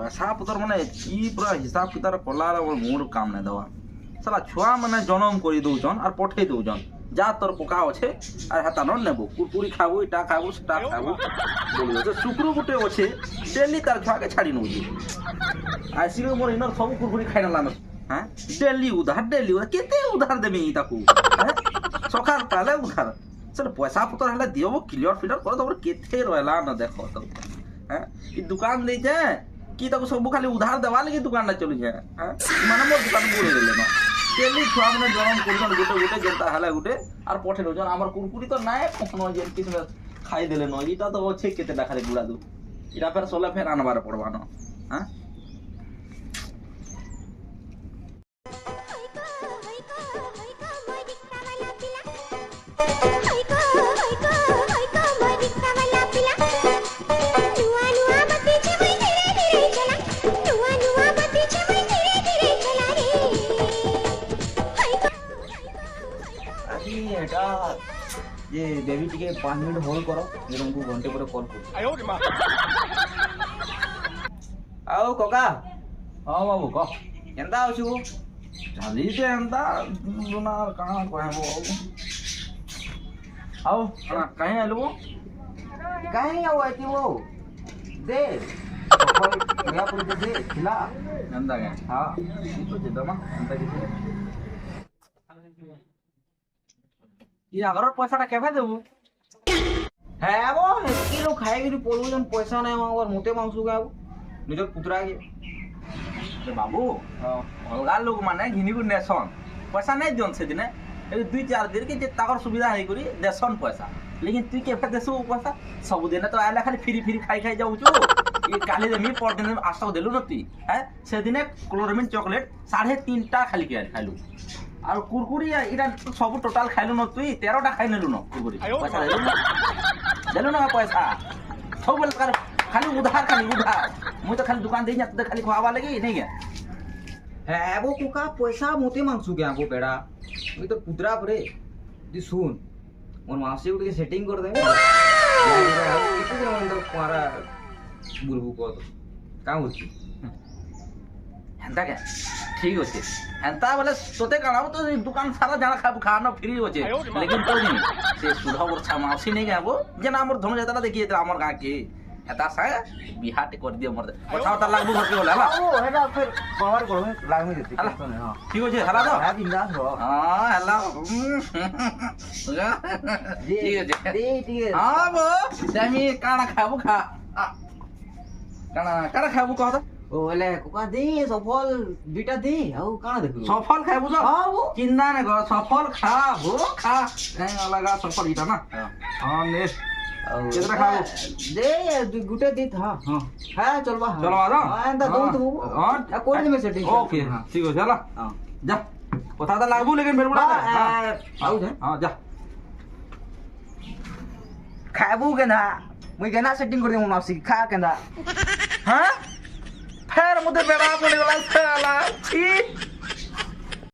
पैसा पतर माने की पूरा हिसाब किताब कला मोर काम नहीं दवा साला छुआ मैंने जनम कर दौन और पठे दौन जा तोर पोका अच्छे और हाथ न नेबू कुरकुरी खाबू इटा खाबू सेटा खाबू बोलियो तो शुक्र गुटे अच्छे डेली तार छुआ के छाड़ी नौजी आसी मोर इनर सब कुरकुरी खाई ना हाँ डेली उधार केते उधार देमी ताकू सकाल पाले उधार चल पैसा पतर हेले दियो क्लियर फिटर कर तब केते रहला न देखो तो हैं ई दुकान दे जे की ताकू सब खाली उधार देवा लगी दुकान ना चली जाए हैं माने मोर दुकान बुड़े गेले ना डेली छुआ मैंने जनम कर गोटे गोटे जेनता हेला गोटे और पठे दौन आमर कुरकुरी तो नाए कखनो जे किस खाई देले न इटा तो अच्छे केते खाली गुड़ा दू इटा फिर सोले फिर आनबार पड़वा न हां ये बेबी टिके 5 मिनट होल्ड करो ये तुमको घंटे पर कॉल करो आओ कोका हां बाबू को केंदा आछू चाली से एंता दुनार कहां कहबो आओ कहीं आलू कहीं आओ आती वो दे मेरा पूरी दे खिला एंता के हां तो जेदमा एंता के ये अगर पैसा केफे देबू है वो किलो खाए कि पड़ू जन पैसा नहीं मांगो मोटे मांगसु के निजर पुतरा के बाबू अलगा लोग माने घिनी को नेसन पैसा नहीं दियन से दिने 2-4 दिन के ताकर सुविधा है करी देसन पैसा लेकिन तू केफे देसु पैसा सब दिन तो आला खाली फ्री खाई जाऊ छु ये काले देमी पर दिन आशा देलु न तू है से दिने क्लोरामिन चॉकलेट 3.5 टा खाली के खाइलु और कुरकुरी इरा सब टोटल खाइलु न तू 13 टा खाइ नेलु न कुरकुरी पैसा देलु न पैसा सब बेल कर खाली उधार मु तो खाली दुकान दे तो खाली खवावा लगी नहीं है वो कुका पैसा मोते मांगसु के वो बेड़ा ये तो पुतरा परे दी सुन और मासी उठ के सेटिंग कर दे कितने दिन अंदर तुम्हारा बुलबु को तो काम होची हेंता के ठीक होचे हेंता बोले सोते काना तो दुकान सारा जाना खाना फ्री होचे लेकिन तो नहीं से सुधा वर्षा मासी नहीं गाबो जना हमर धन जाता देखिए हमर गां के एता सा बिहाट कर दियो मर कथा ता लागबो होके होला ओ हेला फिर कवर करो लागमी देती हां ठीक होचे हला तो हां बिंदास हो हां हला ठीक होचे ठीक हां बो तमी काना खाबो खा काना खाबो कह तो ओले कुका दे सफल दुटा दे आउ काना देखु सफल खाबो जो हां वो चिंता न कर सफल खाबो खा नहीं लगा सफल इटा ना हां ने कितना खाबो दे गुटे दे हां हां चलबा ना हां एंदा दो तो हां कोई में सेटिंग ओके हां ठीक हो चला हां जा पता तो लागबो लेकिन मेरे बड़ा आउ जा हां जा खाबू के ना मुई केना सेटिंग कर दे मु नासी खा केंदा हां फिर मुझे बेड़ा पड़ी वाला साला छी